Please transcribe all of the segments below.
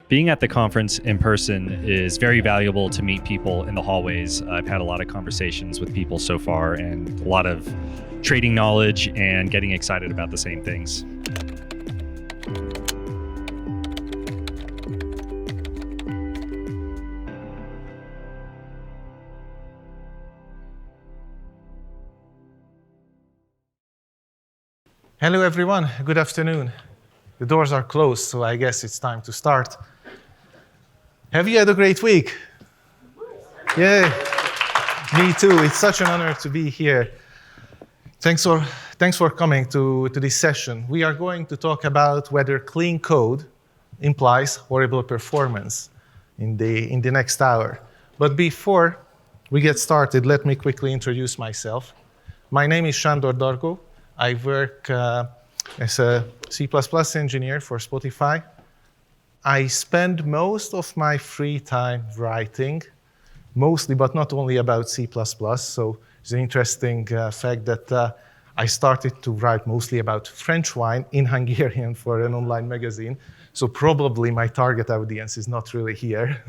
Being at the conference in person is very valuable to meet people in the hallways. I've had a lot of conversations with people so far and a lot of trading knowledge and getting excited about the same things. Hello everyone, good afternoon. The doors are closed, so I guess it's time to start. Have you had a great week? Yeah, me too. It's such an honor to be here. Thanks for coming to this session. We are going to talk about whether clean code implies horrible performance in the next hour. But before we get started, let me quickly introduce myself. My name is Sandor Dargo. I work as a C++ engineer for Spotify. I spend most of my free time writing, mostly, but not only about C++. So it's an interesting fact that I started to write mostly about French wine in Hungarian for an online magazine. So probably my target audience is not really here.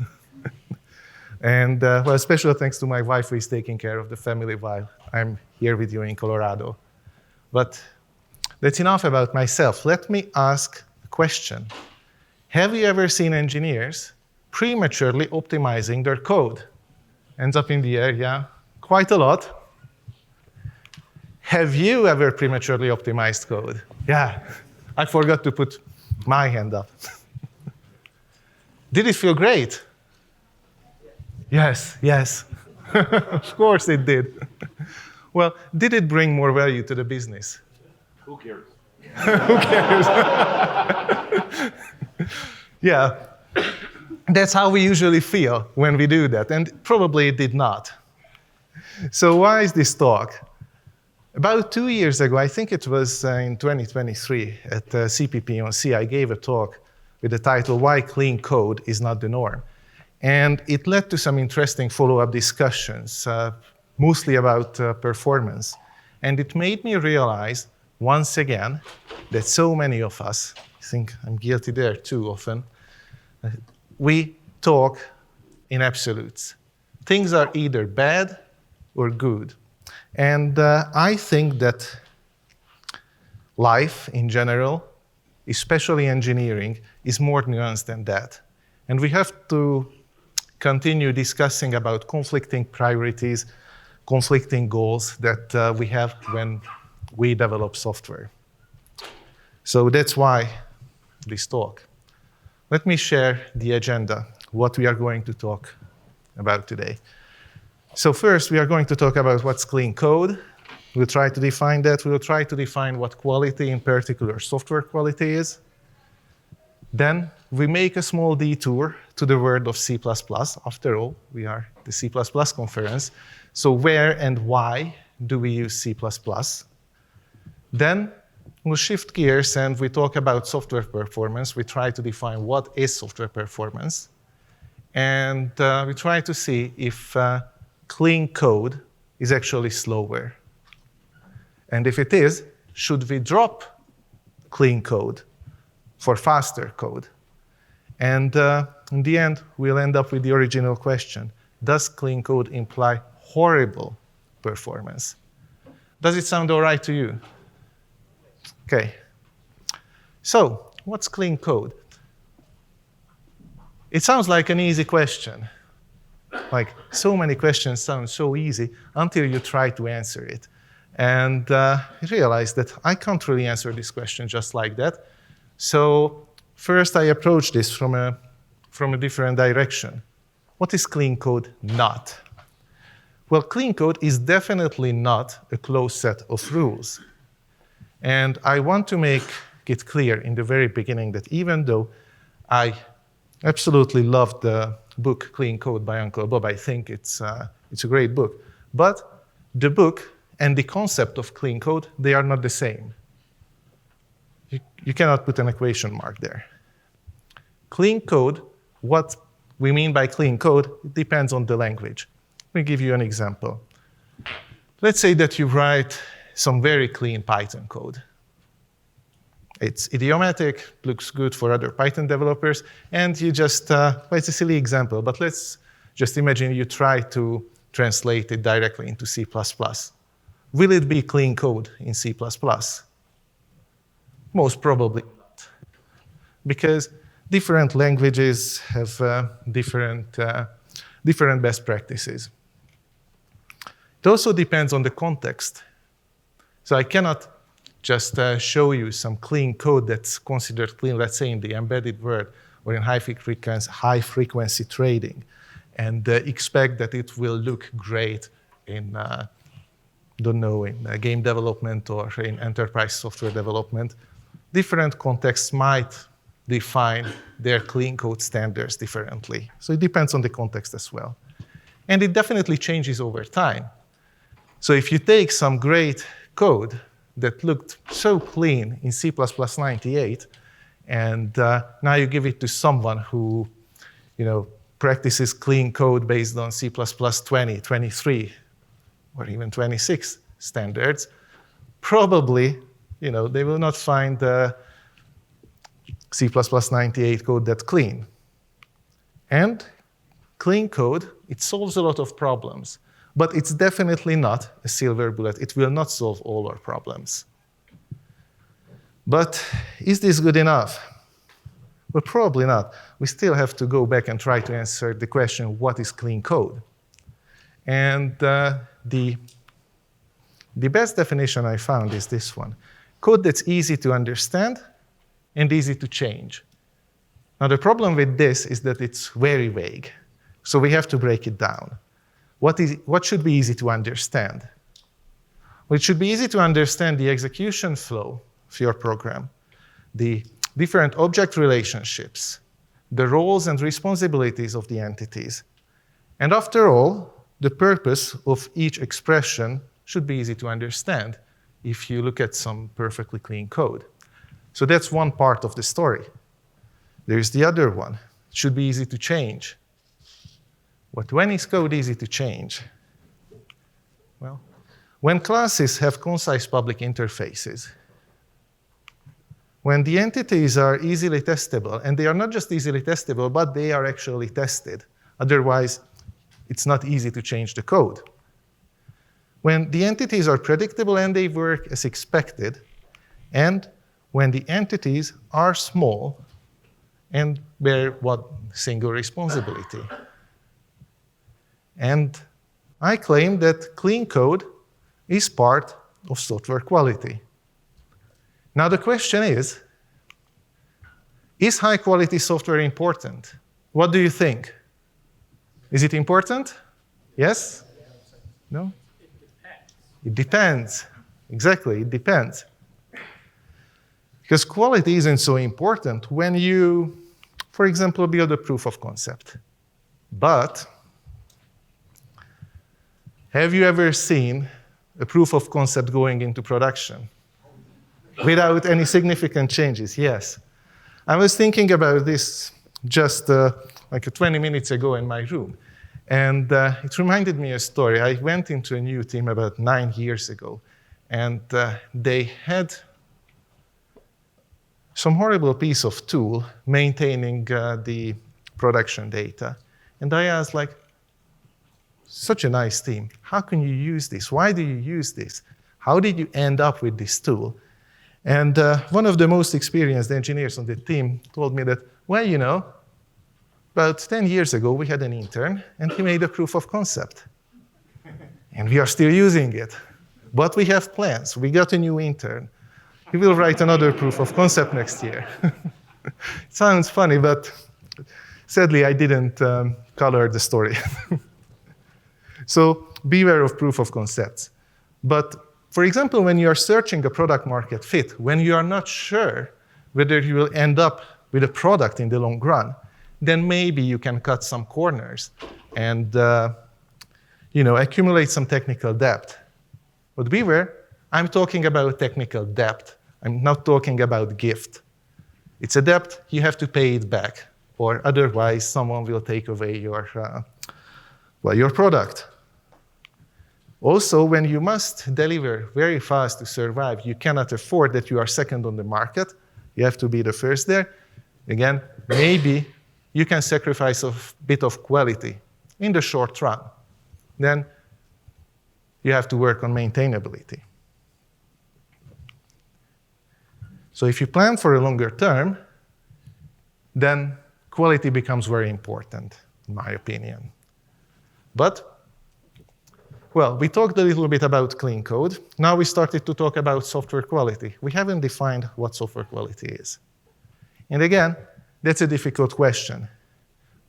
And well, special thanks to my wife who is taking care of the family while I'm here with you in Colorado. But that's enough about myself. Let me ask a question. Have you ever seen engineers prematurely optimizing their code? Hands up in the air, yeah? Quite a lot. Have you ever prematurely optimized code? Yeah, I forgot to put my hand up. Did it feel great? Yes, yes. Of course it did. Well, did it bring more value to the business? Who cares? Who cares? Yeah, that's how we usually feel when we do that, and probably it did not. So why is this talk? About 2 years ago, I think it was in 2023 at CppCon, I gave a talk with the title, Why Clean Code is Not the Norm. And it led to some interesting follow-up discussions, mostly about performance. And it made me realize, once again, that so many of us, I think I'm guilty there too often, we talk in absolutes. Things are either bad or good. And I think that life in general, especially engineering, is more nuanced than that. And we have to continue discussing about conflicting priorities, conflicting goals that we have when we develop software. So that's why this talk. Let me share the agenda, what we are going to talk about today. So first, we are going to talk about what's clean code. We'll try to define that. We'll try to define what quality, in particular software quality, is. Then we make a small detour to the world of C++. After all, we are the C++ conference. So where and why do we use C++? Then we'll shift gears and we talk about software performance. We try to define what is software performance. And we try to see if clean code is actually slower. And if it is, should we drop clean code for faster code? And in the end, we'll end up with the original question. Does clean code imply horrible performance? Does it sound all right to you? OK. So what's clean code? It sounds like an easy question. Like, so many questions sound so easy until you try to answer it. And I realized that I can't really answer this question just like that. So first, I approached this from a different direction. What is clean code not? Well, clean code is definitely not a closed set of rules. And I want to make it clear in the very beginning that even though I absolutely love the book Clean Code by Uncle Bob, I think it's a great book. But the book and the concept of clean code, they are not the same. You cannot put an equation mark there. Clean code, what we mean by clean code, it depends on the language. Let me give you an example. Let's say that you write some very clean Python code. It's idiomatic, looks good for other Python developers, and you just, well, it's a silly example, but let's just imagine you try to translate it directly into C++. Will it be clean code in C++? Most probably not, because different languages have different best practices. It also depends on the context. So I cannot just show you some clean code that's considered clean, let's say in the embedded world or in high-frequency trading, and expect that it will look great in, don't know, in game development or in enterprise software development. Different contexts might define their clean code standards differently. So it depends on the context as well. And it definitely changes over time. So if you take some great code that looked so clean in C++ 98, and now you give it to someone who, practices clean code based on C++ 20, 23, or even 26 standards, probably, they will not find C++ 98 code that clean. And clean code, it solves a lot of problems. But it's definitely not a silver bullet. It will not solve all our problems. But is this good enough? Well, probably not. We still have to go back and try to answer the question, what is clean code? And the best definition I found is this one. Code that's easy to understand and easy to change. Now, the problem with this is that it's very vague. So we have to break it down. What should be easy to understand? Well, it should be easy to understand the execution flow of your program, the different object relationships, the roles and responsibilities of the entities. And after all, the purpose of each expression should be easy to understand if you look at some perfectly clean code. So that's one part of the story. There's the other one. It should be easy to change. But when is code easy to change? Well, when classes have concise public interfaces, when the entities are easily testable, and they are not just easily testable, but they are actually tested. Otherwise, it's not easy to change the code. When the entities are predictable and they work as expected, and when the entities are small and bear one single responsibility. And I claim that clean code is part of software quality. Now the question is high-quality software important? What do you think? Is it important? Yes? No? It depends. Exactly, it depends. Because quality isn't so important when you, for example, build a proof of concept. But have you ever seen a proof of concept going into production without any significant changes? Yes. I was thinking about this just like 20 minutes ago in my room. And it reminded me of a story. I went into a new team about 9 years ago. And they had some horrible piece of tool maintaining the production data. And I asked, like, such a nice team. How can you use this? Why do you use this? How did you end up with this tool? And one of the most experienced engineers on the team told me that, well, about 10 years ago, we had an intern, and he made a proof of concept. And we are still using it. But we have plans. We got a new intern. He will write another proof of concept next year. It sounds funny, but sadly, I didn't color the story. So beware of proof of concepts. But for example, when you are searching a product market fit, when you are not sure whether you will end up with a product in the long run, then maybe you can cut some corners and accumulate some technical debt. But beware, I'm talking about technical debt. I'm not talking about gift. It's a debt, you have to pay it back, or otherwise someone will take away your product. Also, when you must deliver very fast to survive, you cannot afford that you are second on the market, You have to be the first there. Again, maybe you can sacrifice a bit of quality in the short run. Then you have to work on maintainability. So if you plan for a longer term, then quality becomes very important, in my opinion. But, well, we talked a little bit about clean code. Now we started to talk about software quality. We haven't defined what software quality is. And again, that's a difficult question.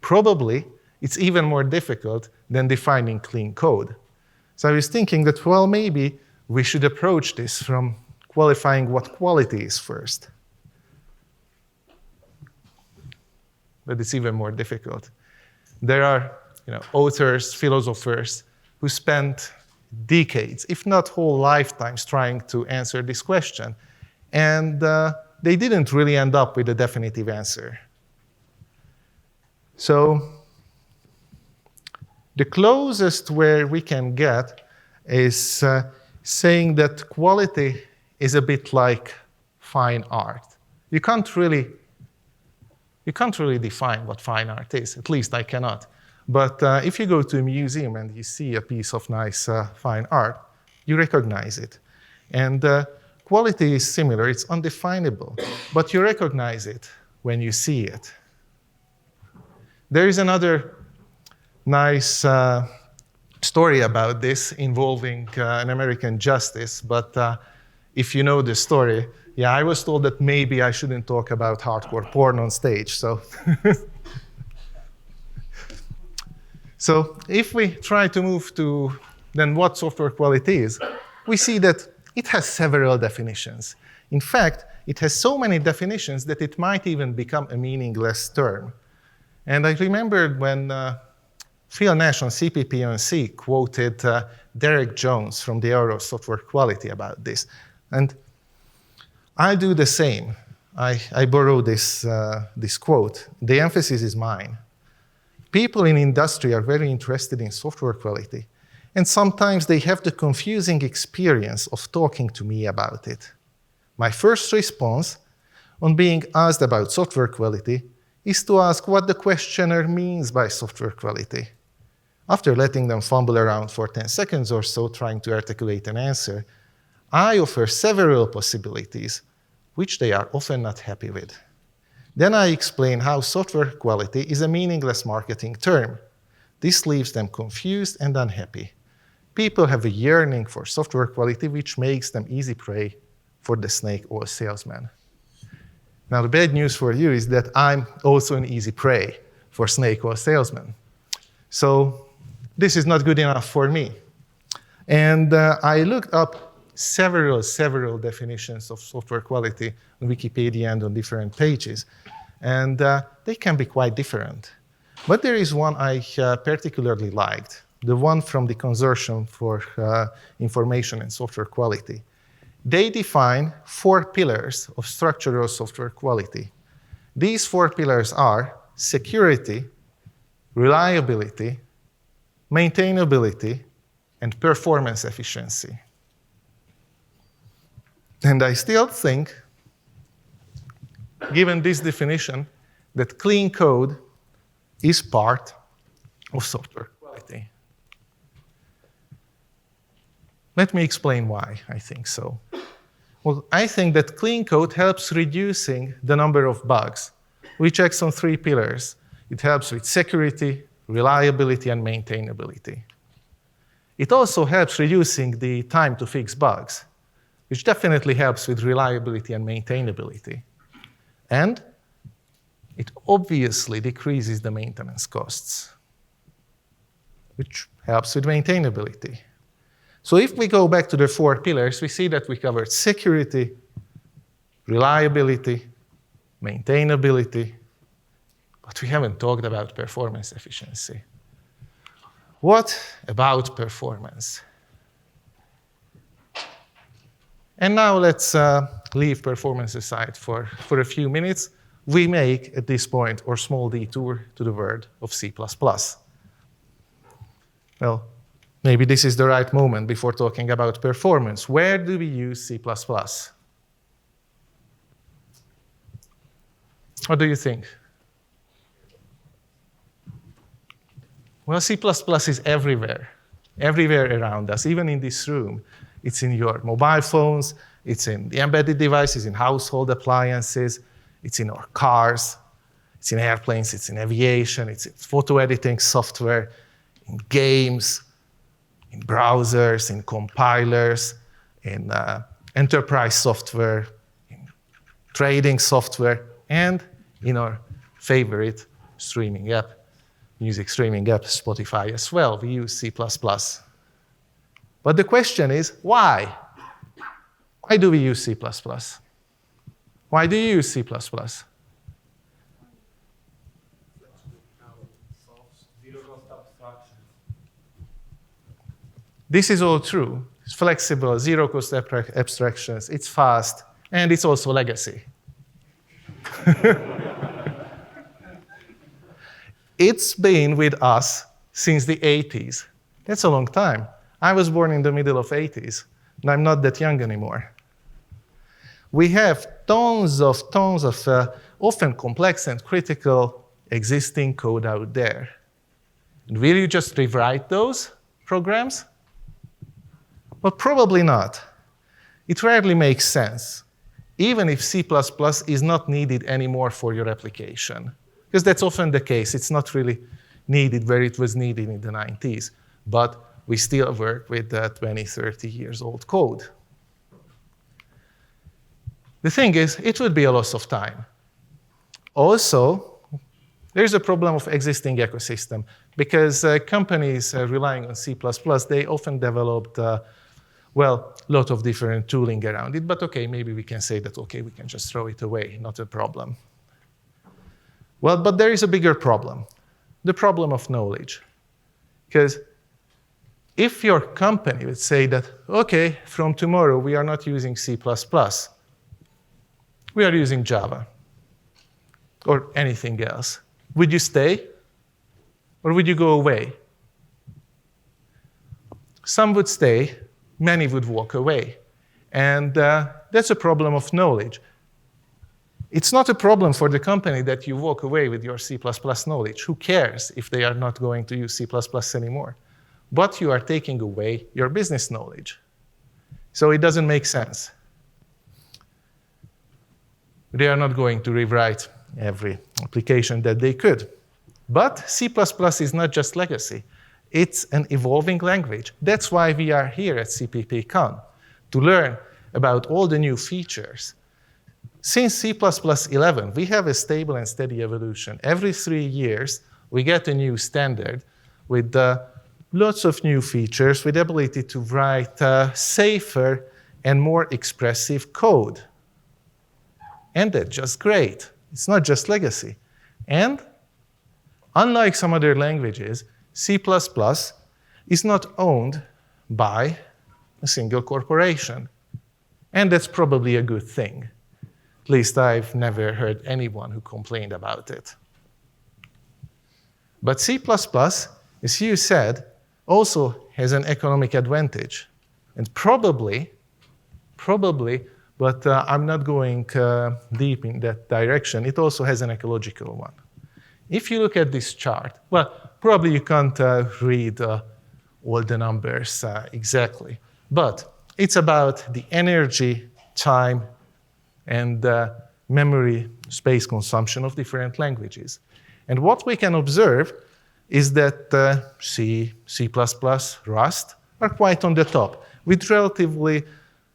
Probably, it's even more difficult than defining clean code. So I was thinking that, well, maybe we should approach this from qualifying what quality is first. But it's even more difficult. There are authors, philosophers who spent decades, if not whole lifetimes, trying to answer this question. And they didn't really end up with a definitive answer. So the closest where we can get is saying that quality is a bit like fine art. You can't really define what fine art is. At least I cannot. But if you go to a museum and you see a piece of nice fine art, you recognize it. And quality is similar. It's undefinable. But you recognize it when you see it. There is another nice story about this involving an American justice. But if you know the story, yeah, I was told that maybe I shouldn't talk about hardcore porn on stage. So, so if we try to move to then what software quality is, we see that it has several definitions. In fact, it has so many definitions that it might even become a meaningless term. And I remembered when Phil Nash on CppCon quoted Derek Jones from the Era of Software Quality about this. And I do the same. I borrow this quote. The emphasis is mine. People in industry are very interested in software quality. And sometimes they have the confusing experience of talking to me about it. My first response on being asked about software quality is to ask what the questioner means by software quality. After letting them fumble around for 10 seconds or so trying to articulate an answer, I offer several possibilities, which they are often not happy with. Then I explain how software quality is a meaningless marketing term. This leaves them confused and unhappy. People have a yearning for software quality, which makes them easy prey for the snake oil salesman. Now, the bad news for you is that I'm also an easy prey for snake oil salesmen. So this is not good enough for me. And I looked up several definitions of software quality on Wikipedia and on different pages. And they can be quite different. But there is one I particularly liked, the one from the Consortium for Information and Software Quality. They define 4 pillars of structural software quality. These 4 pillars are security, reliability, maintainability, and performance efficiency. And I still think, given this definition, that clean code is part of software quality. Let me explain why I think so. Well, I think that clean code helps reducing the number of bugs. We checks on 3 pillars. It helps with security, reliability, and maintainability. It also helps reducing the time to fix bugs, which definitely helps with reliability and maintainability. And it obviously decreases the maintenance costs, which helps with maintainability. So if we go back to the 4 pillars, we see that we covered security, reliability, maintainability, but we haven't talked about performance efficiency. What about performance? And now let's leave performance aside for a few minutes. We make, at this point, our small detour to the world of C++. Well, maybe this is the right moment before talking about performance. Where do we use C++? What do you think? Well, C++ is everywhere around us, even in this room. It's in your mobile phones, it's in the embedded devices, in household appliances, it's in our cars, it's in airplanes, it's in aviation, it's in photo editing software, in games, in browsers, in compilers, in enterprise software, in trading software, and in our favorite streaming app, music streaming app, Spotify as well. We use C++. But the question is, why? Why do we use C++? Why do you use C++? This is all true. It's flexible, zero-cost abstractions, it's fast, and it's also legacy. It's been with us since the 80s. That's a long time. I was born in the middle of 80s, and I'm not that young anymore. We have tons of often complex and critical existing code out there. And will you just rewrite those programs? Well, probably not. It rarely makes sense, even if C++ is not needed anymore for your application. Because that's often the case. It's not really needed where it was needed in the 90s. But we still work with 20, 30 years old code. The thing is, it would be a loss of time. Also, there's a problem of existing ecosystem. Because companies relying on C++, they often developed well, a lot of different tooling around it, but okay, maybe we can say that, okay, we can just throw it away, not a problem. Well, but there is a bigger problem, the problem of knowledge. Because if your company would say that, okay, from tomorrow we are not using C++, we are using Java or anything else, would you stay or would you go away? Some would stay, many would walk away. And that's a problem of knowledge. It's not a problem for the company that you walk away with your C++ knowledge. Who cares if they are not going to use C++ anymore? But you are taking away your business knowledge. So it doesn't make sense. They are not going to rewrite every application that they could. But C++ is not just legacy. It's an evolving language. That's why we are here at CppCon, to learn about all the new features. Since C++ 11, we have a stable and steady evolution. Every 3 years, we get a new standard with lots of new features, with the ability to write safer and more expressive code. And that's just great. It's not just legacy. And unlike some other languages, C++ is not owned by a single corporation. And that's probably a good thing. At least I've never heard anyone who complained about it. But C++, as you said, also has an economic advantage. And probably, but I'm not going deep in that direction, it also has an ecological one. If you look at this chart, well, probably you can't read all the numbers exactly, but it's about the energy, time, and memory space consumption of different languages. And what we can observe is that C, C++, Rust are quite on the top, with relatively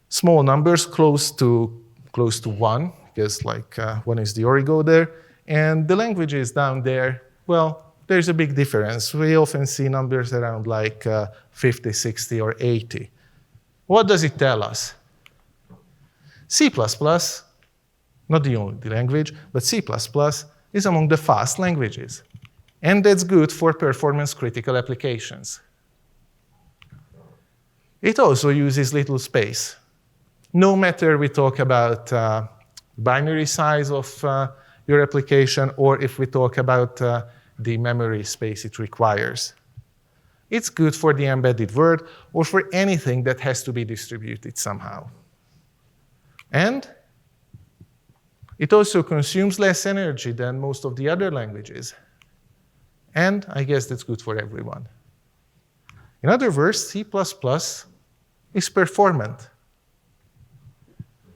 small numbers close to 1, because like 1 is the origo there. And the languages down there, well, there's a big difference. We often see numbers around like 50, 60, or 80. What does it tell us? C++, not the only language, but C++ is among the fast languages. And that's good for performance-critical applications. It also uses little space. No matter we talk about binary size of your application, or if we talk about the memory space it requires. It's good for the embedded world, or for anything that has to be distributed somehow. And It also consumes less energy than most of the other languages. And I guess that's good for everyone. In other words, C++ is performant.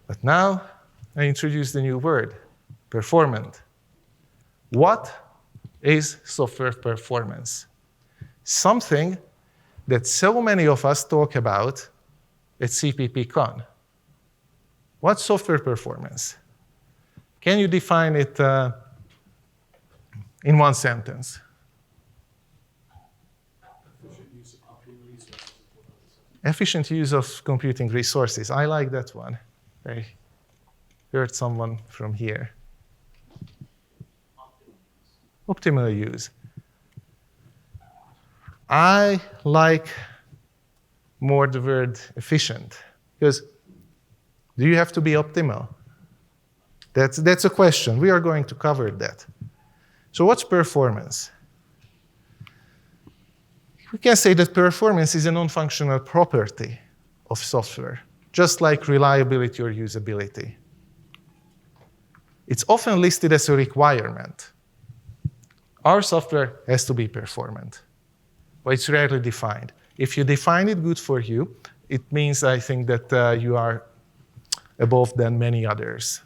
But now I introduce the new word, performant. What is software performance? Something that so many of us talk about at CppCon. What's software performance? Can you define it in one sentence? Efficient use of computing resources. I like that one. I heard someone from here. Optimal use. I like more the word efficient, because do you have to be optimal? That's a question. We are going to cover that. So what's performance? We can say that performance is a non-functional property of software, just like reliability or usability. It's often listed as a requirement. Our software has to be performant, but it's rarely defined. If you define it good for you, it means, I think, that you are above than many others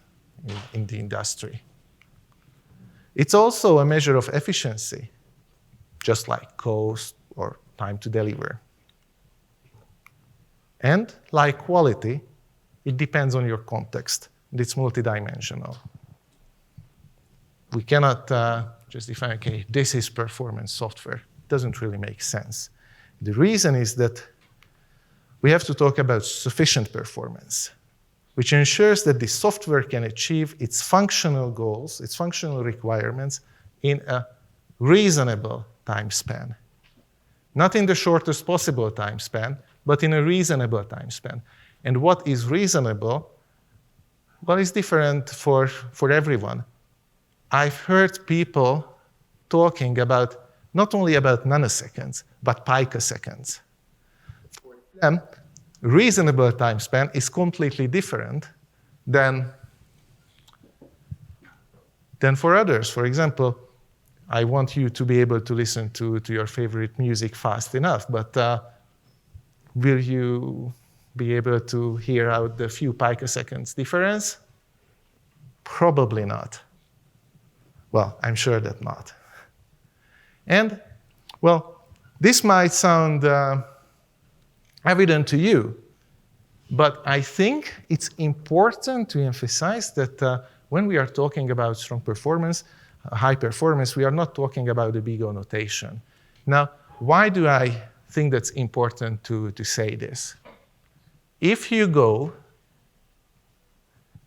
in the industry. It's also a measure of efficiency, just like cost or time to deliver. And like quality, it depends on your context. It's multidimensional. We cannot just define, okay, this is performance software. It doesn't really make sense. The reason is that we have to talk about sufficient performance, which ensures that the software can achieve its functional goals, its functional requirements in a reasonable time span. Not in the shortest possible time span, but in a reasonable time span. And what is reasonable, well, is different for everyone. I've heard people talking about not only about nanoseconds, but picoseconds. For them, reasonable time span is completely different than for others. For example, I want you to be able to listen to your favorite music fast enough, but will you be able to hear out the few picoseconds difference? Probably not. Well, I'm sure that not. And, well, this might sound evident to you, but I think it's important to emphasize that when we are talking about strong performance, high performance, we are not talking about the big O notation. Now, why do I think that's important to say this? If you go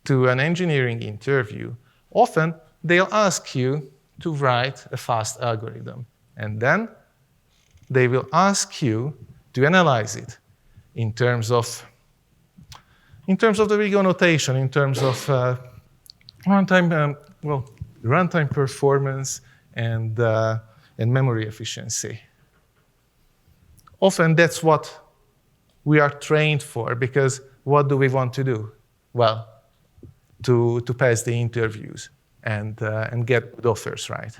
to an engineering interview, often they'll ask you to write a fast algorithm, and then they will ask you to analyze it in terms of the big O notation, in terms of runtime performance and memory efficiency. Often that's what we are trained for, because what do we want to do? Well, to pass the interviews and get good offers, right?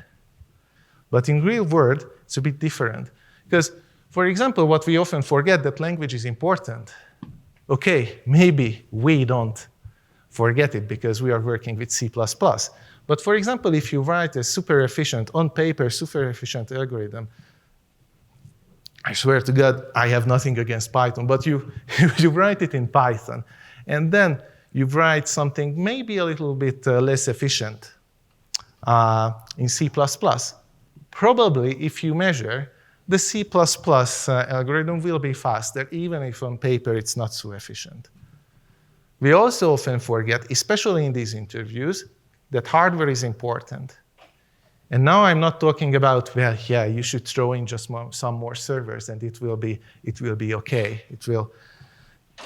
But in real world, it's a bit different. Because, for example, what we often forget, that language is important. Okay, maybe we don't forget it because we are working with C++. But for example, if you write a super efficient, on paper, super efficient algorithm, I swear to God, I have nothing against Python, but you write it in Python, and then you write something maybe a little bit less efficient in C++. Probably, if you measure, the C++ algorithm will be faster, even if on paper it's not so efficient. We also often forget, especially in these interviews, that hardware is important. And now I'm not talking about, well, yeah, you should throw in just some more servers and it will be okay. It will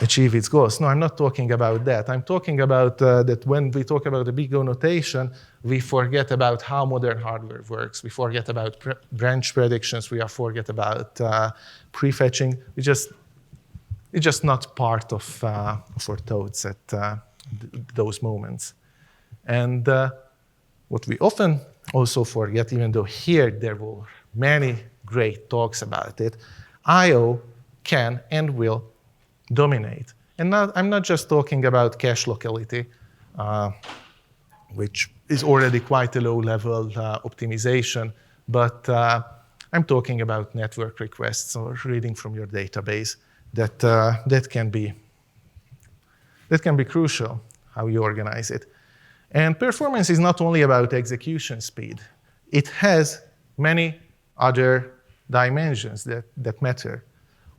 achieve its goals. No, I'm not talking about that. I'm talking about that when we talk about the big O notation, we forget about how modern hardware works. We forget about branch predictions. We forget about prefetching. It's just not part of our thoughts at those moments. And what we often also forget, even though here there were many great talks about it, I/O can and will dominate. And I'm not just talking about cache locality, which is already quite a low-level optimization, but I'm talking about network requests or reading from your database that can be crucial, how you organize it. And performance is not only about execution speed. It has many other dimensions that matter.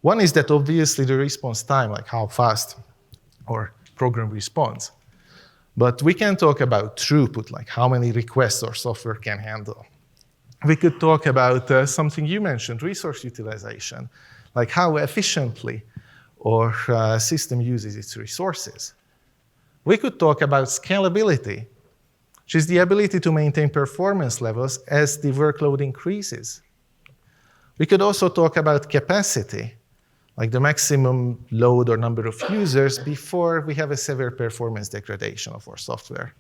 One is that obviously the response time, like how fast our program responds. But we can talk about throughput, like how many requests our software can handle. We could talk about something you mentioned, resource utilization, like how efficiently our system uses its resources. We could talk about scalability, which is the ability to maintain performance levels as the workload increases. We could also talk about capacity, like the maximum load or number of users before we have a severe performance degradation of our software.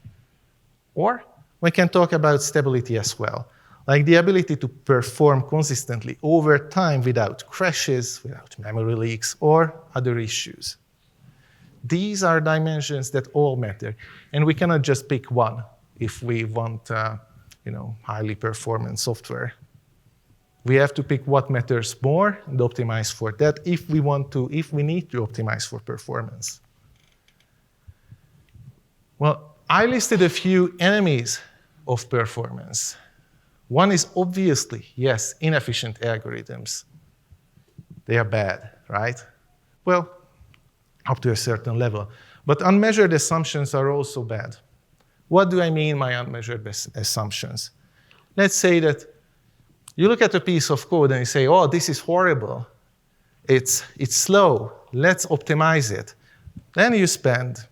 Or we can talk about stability as well, like the ability to perform consistently over time without crashes, without memory leaks, or other issues. These are dimensions that all matter, and we cannot just pick one if we want highly performant software. We have to pick what matters more and optimize for that if we need to optimize for performance. Well, I listed a few enemies of performance. One is obviously, yes, inefficient algorithms. They are bad, right? Well, up to a certain level. But unmeasured assumptions are also bad. What do I mean by unmeasured assumptions? Let's say that you look at a piece of code and you say, oh, this is horrible. It's slow. Let's optimize it. Then you spend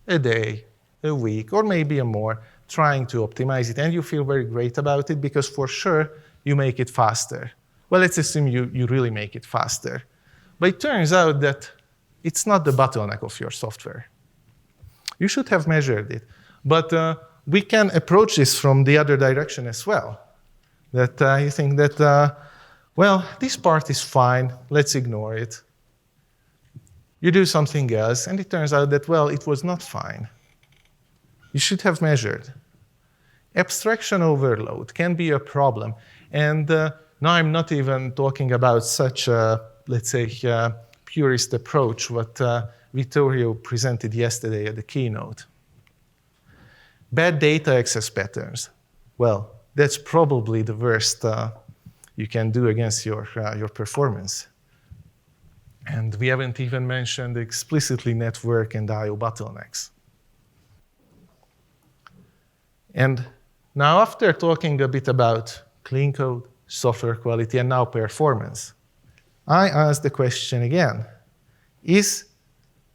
a day, a week, or maybe a more trying to optimize it, and you feel very great about it because for sure you make it faster. Well, let's assume you really make it faster. But it turns out that it's not the bottleneck of your software. You should have measured it. But we can approach this from the other direction as well. That you think that, well, this part is fine, let's ignore it. You do something else, and it turns out that, well, it was not fine. You should have measured. Abstraction overload can be a problem. And now I'm not even talking about such a, let's say, purist approach, what Vittorio presented yesterday at the keynote. Bad data access patterns. Well, that's probably the worst you can do against your performance. And we haven't even mentioned explicitly network and I/O bottlenecks. And now after talking a bit about clean code, software quality, and now performance, I ask the question again, is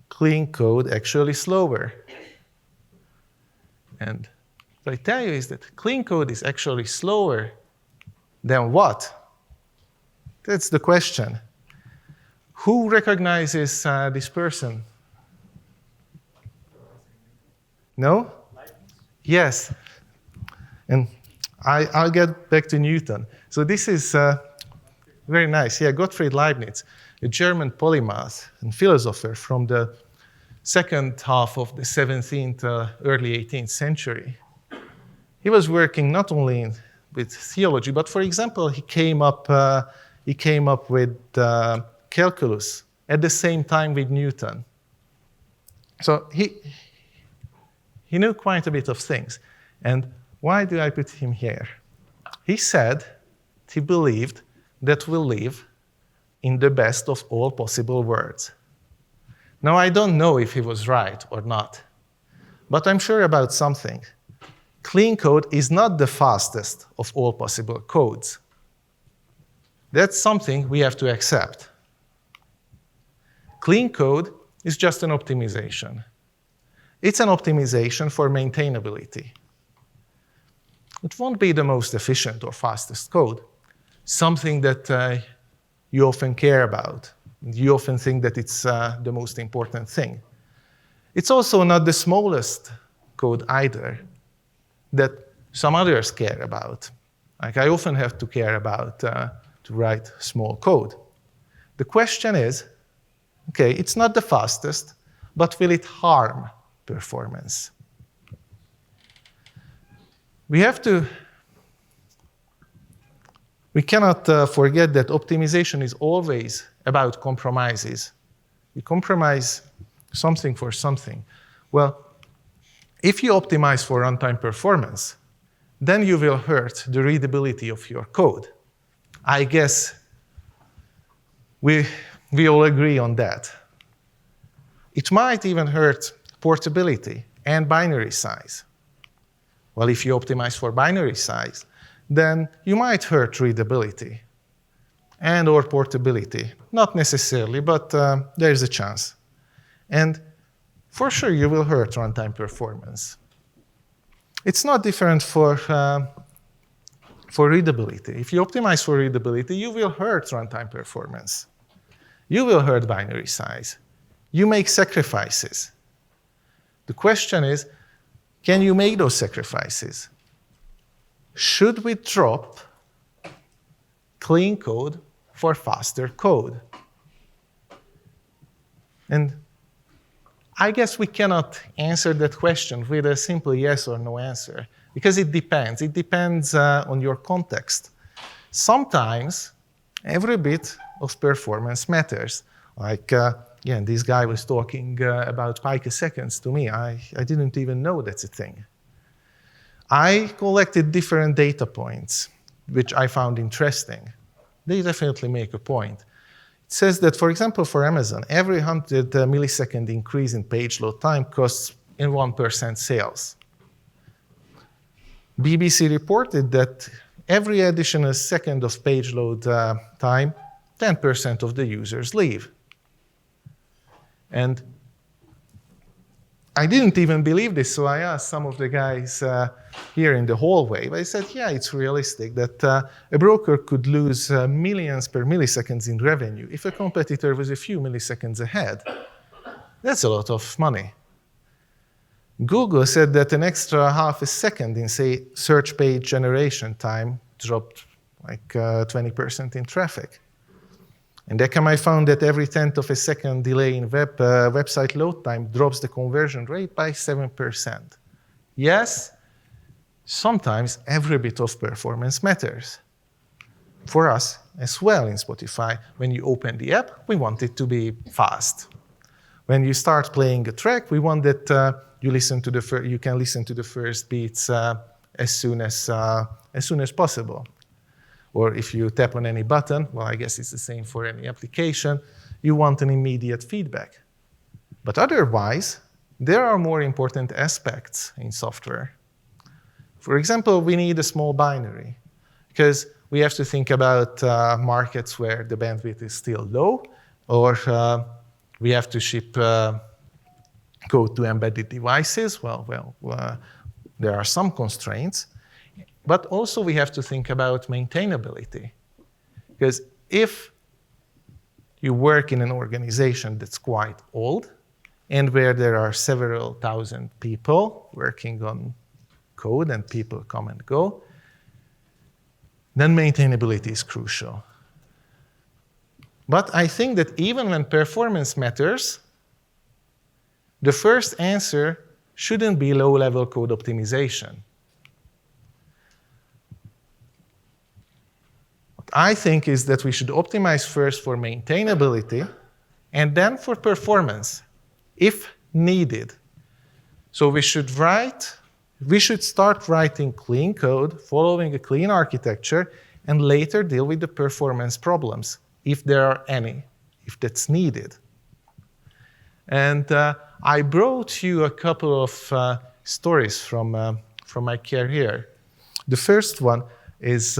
clean code actually slower? And what I tell you is that clean code is actually slower than what? That's the question. Who recognizes this person? No? Yes. And I'll get back to Newton. So this is very nice. Yeah, Gottfried Leibniz, a German polymath and philosopher from the second half of the 17th, early 18th century. He was working not only with theology, but for example, he came up with calculus at the same time with Newton. So he knew quite a bit of things. And why do I put him here? He said he believed that we live in the best of all possible worlds. Now, I don't know if he was right or not, but I'm sure about something. Clean code is not the fastest of all possible codes. That's something we have to accept. Clean code is just an optimization. It's an optimization for maintainability. It won't be the most efficient or fastest code, something that you often care about. You often think that it's the most important thing. It's also not the smallest code either. that some others care about. Like I often have to care about to write small code. The question is, okay, it's not the fastest, but will it harm performance? We cannot forget that optimization is always about compromises. You compromise something for something. Well, if you optimize for runtime performance, then you will hurt the readability of your code. I guess we all agree on that. It might even hurt portability and binary size. Well, if you optimize for binary size, then you might hurt readability and or portability. Not necessarily, but there's a chance. And for sure, you will hurt runtime performance. It's not different for readability. If you optimize for readability, you will hurt runtime performance. You will hurt binary size. You make sacrifices. The question is, can you make those sacrifices? Should we drop clean code for faster code? And I guess we cannot answer that question with a simple yes or no answer, because it depends. It depends on your context. Sometimes every bit of performance matters. Like, this guy was talking about picoseconds to me. I didn't even know that's a thing. I collected different data points, which I found interesting. They definitely make a point. It says that, for example, for Amazon, every 100 millisecond increase in page load time costs in 1% sales. BBC reported that every additional second of page load time, 10% of the users leave. And I didn't even believe this, so I asked some of the guys here in the hallway. They said, yeah, it's realistic that a broker could lose millions per milliseconds in revenue if a competitor was a few milliseconds ahead. That's a lot of money. Google said that an extra half a second in, say, search page generation time dropped like 20% in traffic. And Akamai found that every 10th of a second delay in website load time drops the conversion rate by 7%. Yes, sometimes every bit of performance matters. For us as well in Spotify, when you open the app, we want it to be fast. When you start playing a track, we want that you can listen to the first beats as soon as possible. Or if you tap on any button, well, I guess it's the same for any application, you want an immediate feedback. But otherwise, there are more important aspects in software. For example, we need a small binary, because we have to think about markets where the bandwidth is still low, or we have to ship code to embedded devices. There are some constraints. But also we have to think about maintainability. Because if you work in an organization that's quite old and where there are several thousand people working on code and people come and go, then maintainability is crucial. But I think that even when performance matters, the first answer shouldn't be low-level code optimization. I think is that we should optimize first for maintainability and then for performance, if needed. So we should start writing clean code, following a clean architecture, and later deal with the performance problems, if there are any, if that's needed. And I brought you a couple of stories from my career. The first one is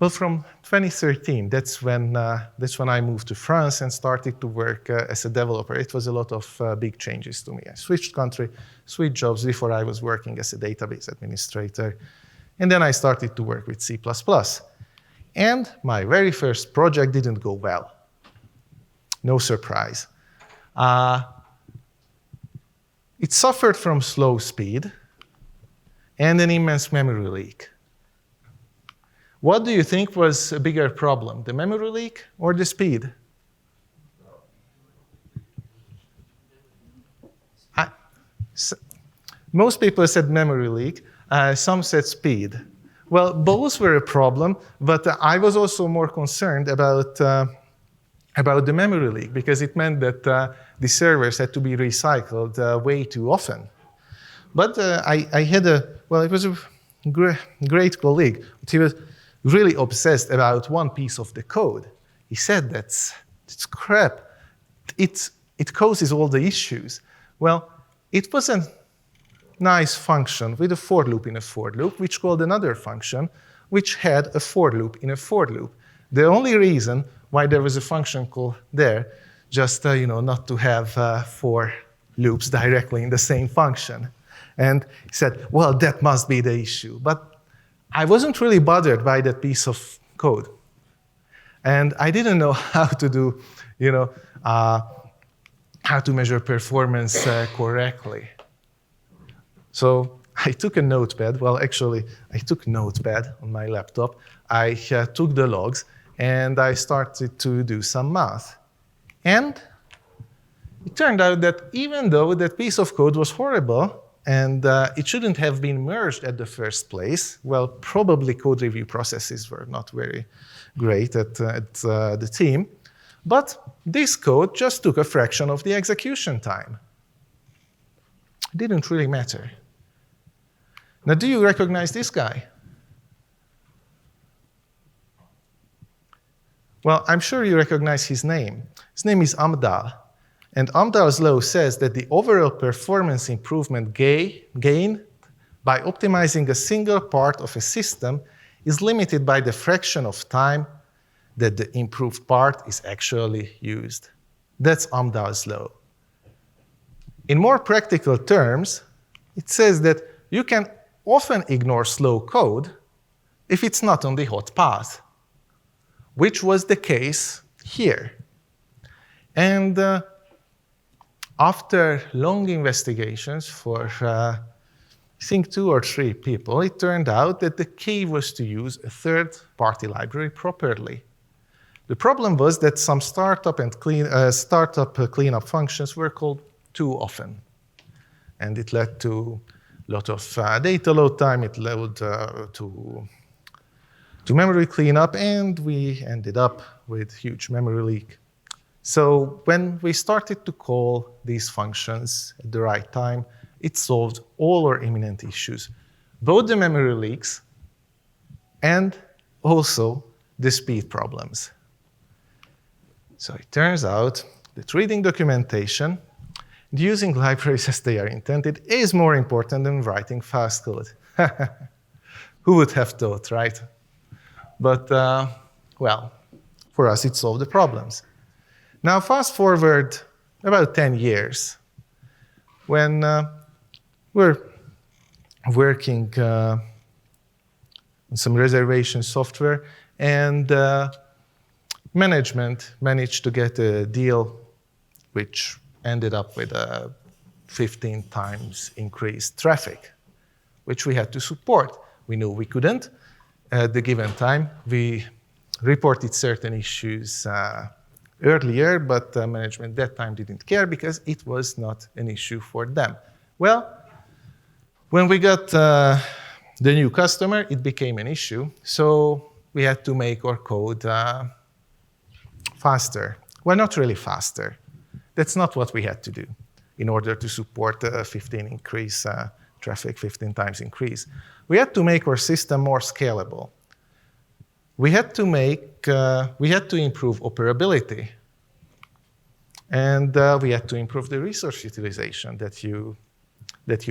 from 2013, that's when I moved to France and started to work as a developer. It was a lot of big changes to me. I switched country, switched jobs. Before I was working as a database administrator. And then I started to work with C++. And my very first project didn't go well. No surprise. It suffered from slow speed. and an immense memory leak. What do you think was a bigger problem, the memory leak or the speed? Most people said memory leak. Some said speed. Well, both were a problem, but I was also more concerned about the memory leak because it meant that the servers had to be recycled way too often. But I had it was a great colleague. He was really obsessed about one piece of the code. He said that's crap. It causes all the issues. Well, it was a nice function with a for loop in a for loop, which called another function, which had a for loop in a for loop. The only reason why there was a function call there, just not to have for loops directly in the same function. And he said, well, that must be the issue. But I wasn't really bothered by that piece of code. And I didn't know how to do, how to measure performance correctly. So I took a notepad. Well, actually, I took Notepad on my laptop. I took the logs, and I started to do some math. And it turned out that even though that piece of code was horrible, and it shouldn't have been merged at the first place, well, probably code review processes were not very great at the team, but this code just took a fraction of the execution time. It didn't really matter. Now, do you recognize this guy? Well, I'm sure you recognize his name. His name is Amdahl. And Amdahl's law says that the overall performance improvement gain by optimizing a single part of a system is limited by the fraction of time that the improved part is actually used. That's Amdahl's law. In more practical terms, it says that you can often ignore slow code if it's not on the hot path, which was the case here. And after long investigations for, I think, 2 or 3 people, it turned out that the key was to use a third-party library properly. The problem was that some startup cleanup functions were called too often. And it led to a lot of data load time. It led to memory cleanup, and we ended up with huge memory leak. So when we started to call these functions at the right time, it solved all our imminent issues, both the memory leaks and also the speed problems. So it turns out that reading documentation and using libraries as they are intended is more important than writing fast code. Who would have thought, right? But, well, for us, it solved the problems. Now, fast forward about 10 years, when we're working on some reservation software, and management managed to get a deal which ended up with a 15 times increased traffic, which we had to support. We knew we couldn't at the given time. We reported certain issues earlier, but management that time didn't care because it was not an issue for them. Well, when we got the new customer, it became an issue. So we had to make our code faster. Well, not really faster. That's not what we had to do in order to support the 15 increase traffic, 15 times increase. We had to make our system more scalable. We had to improve operability. And we had to improve the resource utilization that you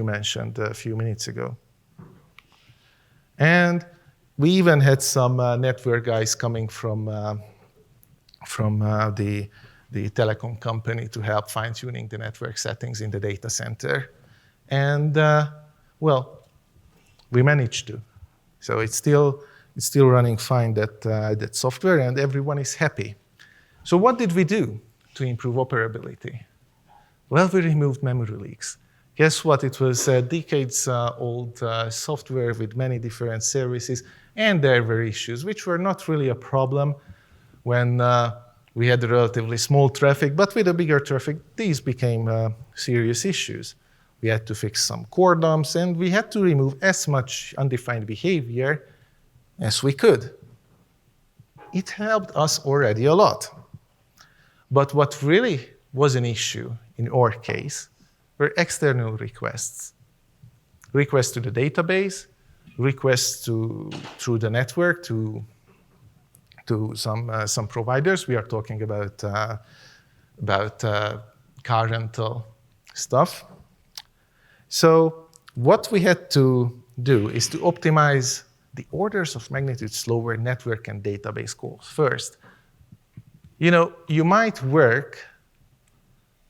mentioned a few minutes ago. And we even had some network guys coming from the telecom company to help fine-tuning the network settings in the data center. And, well, we managed to. So it's still running fine, that software, and everyone is happy. So what did we do to improve operability? Well, we removed memory leaks. Guess what? It was decades-old software with many different services, and there were issues, which were not really a problem when we had relatively small traffic, but with a bigger traffic, these became serious issues. We had to fix some core dumps, and we had to remove as much undefined behavior as we could. It helped us already a lot. But what really was an issue in our case were external requests. Requests to the database, requests through the network to some providers. We are talking about car rental stuff. So what we had to do is to optimize the orders of magnitude slower network and database calls first. You know, you might work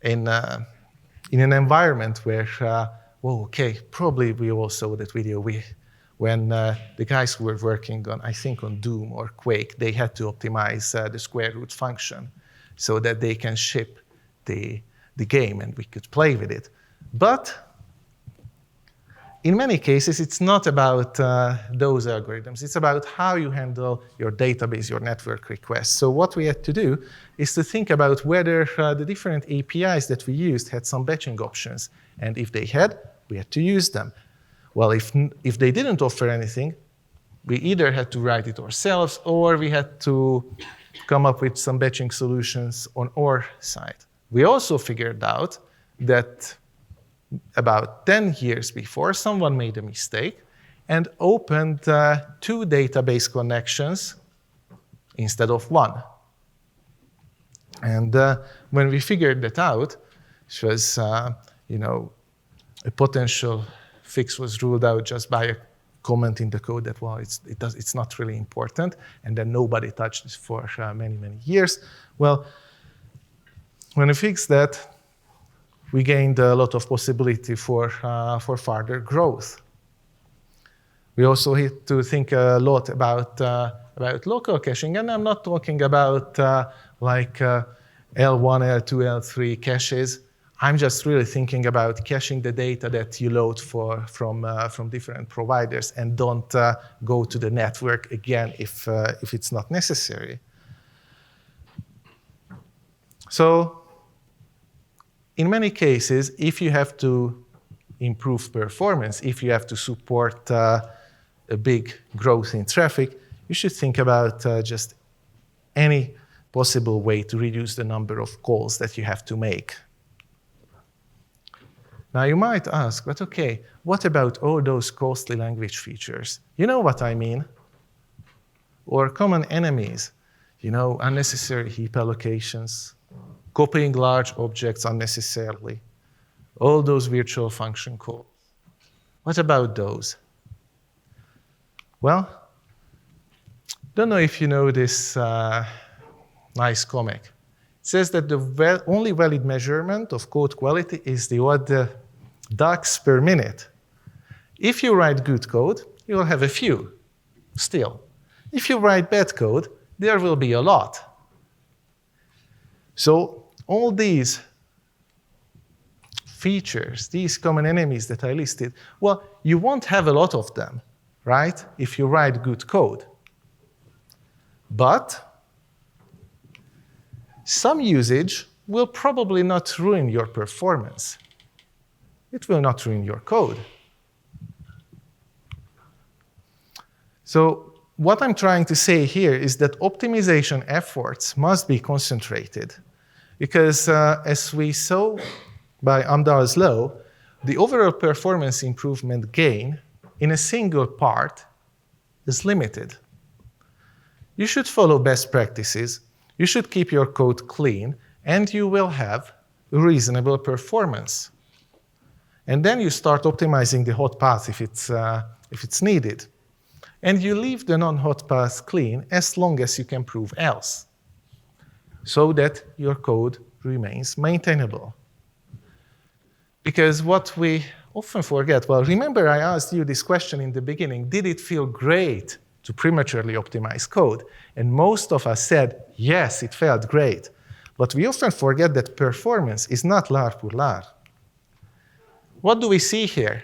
in an environment where, well, okay, probably we all saw that video when the guys who were working on, I think on Doom or Quake, they had to optimize the square root function so that they can ship the game and we could play with it. But in many cases, it's not about those algorithms. It's about how you handle your database, your network requests. So what we had to do is to think about whether the different APIs that we used had some batching options. And if they had, we had to use them. Well, if they didn't offer anything, we either had to write it ourselves or we had to come up with some batching solutions on our side. We also figured out that about 10 years before, someone made a mistake and opened 2 database connections instead of 1. And when we figured that out, it was, you know, a potential fix was ruled out just by a comment in the code that, well, it's not really important, and then nobody touched it for many, many years. Well, when we fixed that, we gained a lot of possibility for further growth. We also had to think a lot about local caching, and I'm not talking about like L1, L2, L3 caches. I'm just really thinking about caching the data that you load from different providers and don't go to the network again if it's not necessary. So in many cases, if you have to improve performance, if you have to support a big growth in traffic, you should think about just any possible way to reduce the number of calls that you have to make. Now you might ask, but okay, what about all those costly language features? You know what I mean? Or common enemies, you know, unnecessary heap allocations, copying large objects unnecessarily, all those virtual function calls. What about those? Well, don't know if you know this nice comic. It says that the only valid measurement of code quality is the odd ducks per minute. If you write good code, you will have a few, still. If you write bad code, there will be a lot. So all these features, these common enemies that I listed, well, you won't have a lot of them, right, if you write good code. But some usage will probably not ruin your performance. It will not ruin your code. So what I'm trying to say here is that optimization efforts must be concentrated. Because as we saw by Amdahl's law, the overall performance improvement gain in a single part is limited. You should follow best practices, you should keep your code clean, and you will have reasonable performance. And then you start optimizing the hot path if it's needed. And you leave the non-hot path clean as long as you can prove else, so that your code remains maintainable. Because what we often forget, well, remember I asked you this question in the beginning, did it feel great to prematurely optimize code? And most of us said, yes, it felt great. But we often forget that performance is not l'art pour l'art. what do we see here?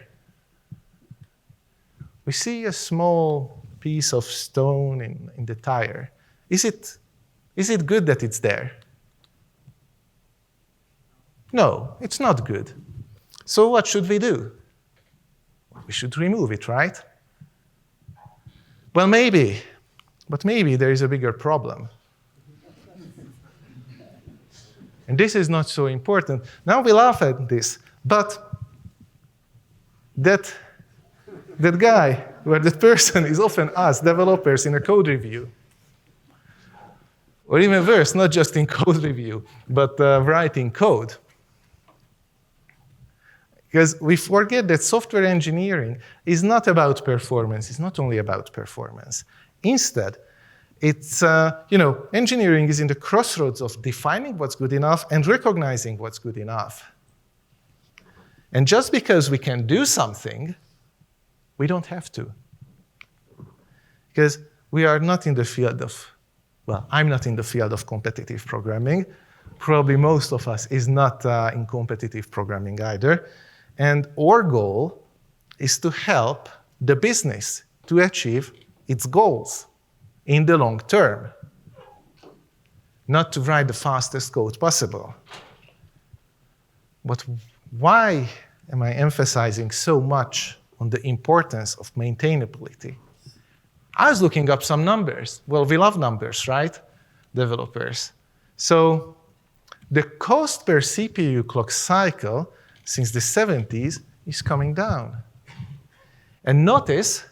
We see a small piece of stone in the tire. Is it good that it's there? No, it's not good. So what should we do? We should remove it, right? Well, maybe, but maybe there is a bigger problem. And this is not so important. Now we laugh at this, but that guy, or that person is often us, developers in a code review. Or even worse, not just in code review, but writing code. Because we forget that software engineering is not about performance. It's not only about performance. Instead, it's, engineering is in the crossroads of defining what's good enough and recognizing what's good enough. And just because we can do something, we don't have to. Because we are not in the field of, well, I'm not in the field of competitive programming. Probably most of us is not in competitive programming either. And our goal is to help the business to achieve its goals in the long term, not to write the fastest code possible. But why am I emphasizing so much on the importance of maintainability? I was looking up some numbers. Well, we love numbers, right? Developers. So the cost per CPU clock cycle since the 70s is coming down. And notice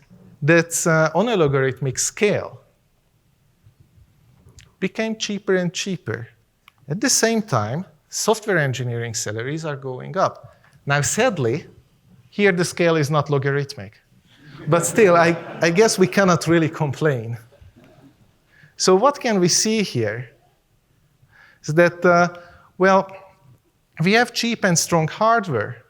that on a logarithmic scale, became cheaper and cheaper. At the same time, software engineering salaries are going up. Now, sadly, here the scale is not logarithmic. But still, I guess we cannot really complain. So what can we see here? Is that, we have cheap and strong hardware.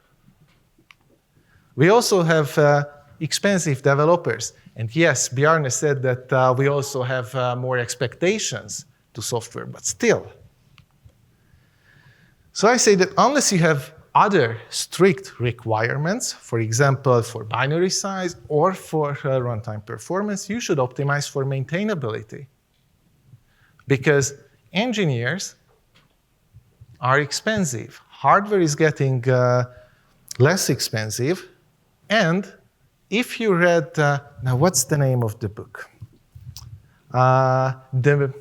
We also have expensive developers. And yes, Bjarne said that we also have more expectations to software, but still. So I say that unless you have other strict requirements, for example, for binary size or for runtime performance, you should optimize for maintainability. Because engineers are expensive. Hardware is getting less expensive. And if you read, now what's the name of the book? The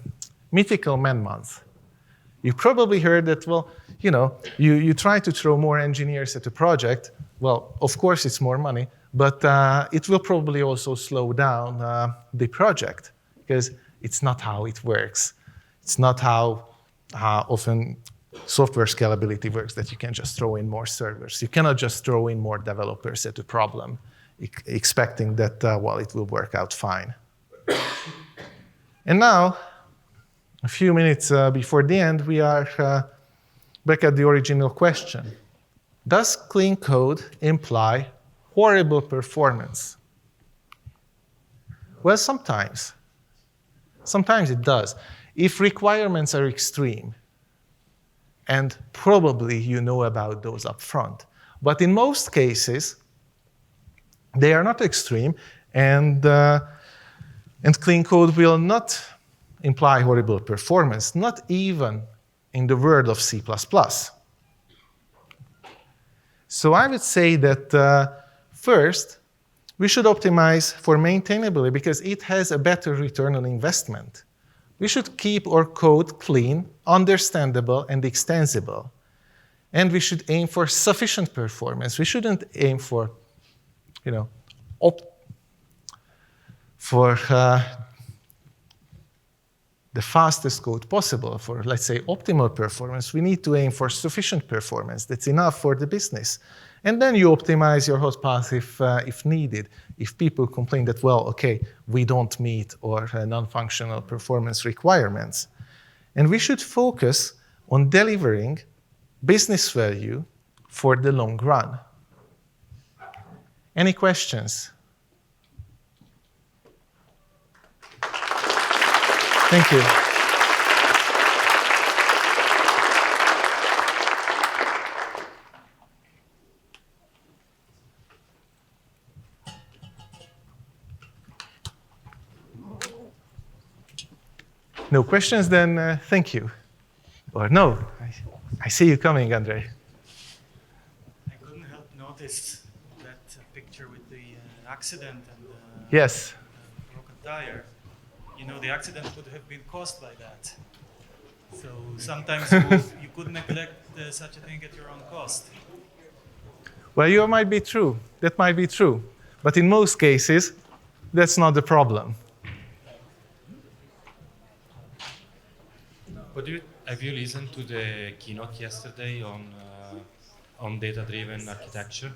Mythical Man Month. You probably heard that, well, you try to throw more engineers at a project. Well, of course it's more money, but it will probably also slow down the project because it's not how it works. It's not how often software scalability works, that you can just throw in more servers. You cannot just throw in more developers at a problem, expecting that, it will work out fine. And now, a few minutes before the end, we are back at the original question. Does clean code imply horrible performance? Well, sometimes. Sometimes it does. If requirements are extreme, and probably you know about those up front. But in most cases, they are not extreme, and clean code will not imply horrible performance, not even in the world of C++. So I would say that first, we should optimize for maintainability because it has a better return on investment. We should keep our code clean, understandable, and extensible. And we should aim for sufficient performance. We shouldn't aim for, the fastest code possible, for, let's say, optimal performance. We need to aim for sufficient performance that's enough for the business. And then you optimize your hot path if needed. If people complain that, we don't meet our non-functional performance requirements. And we should focus on delivering business value for the long run. Any questions? Thank you. No questions, then thank you. Or no, I see you coming, Andre. I couldn't help notice that picture with the accident and Yes. broken tire. You know, the accident could have been caused by that. So sometimes you could neglect such a thing at your own cost. Well, you might be true. That might be true. But in most cases, that's not the problem. But have you listened to the keynote yesterday on data-driven architecture?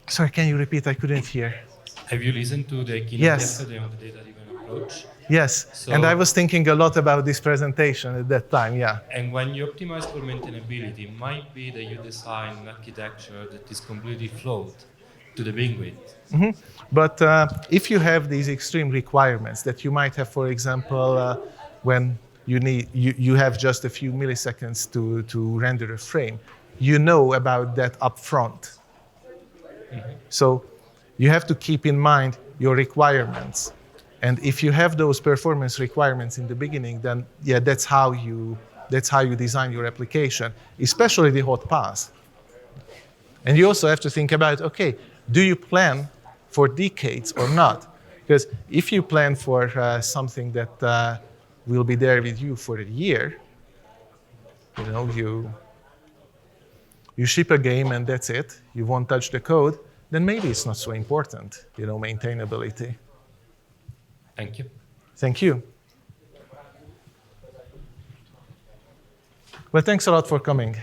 Sorry, can you repeat? I couldn't hear. Have you listened to the keynote Yes. yesterday on the data-driven approach? Yes, and I was thinking a lot about this presentation at that time, yeah. And when you optimize for maintainability, it might be that you design an architecture that is completely flawed to the begin with. But if you have these extreme requirements that you might have, for example, when you have just a few milliseconds to render a frame, you know about that up front. So you have to keep in mind your requirements. And if you have those performance requirements in the beginning, then yeah, that's how you design your application, especially the hot pass. And you also have to think about, okay, do you plan for decades or not? Because if you plan for something that will be there with you for a year, you know, you ship a game and that's it, you won't touch the code, then maybe it's not so important, you know, maintainability. Thank you. Thank you. Well, thanks a lot for coming.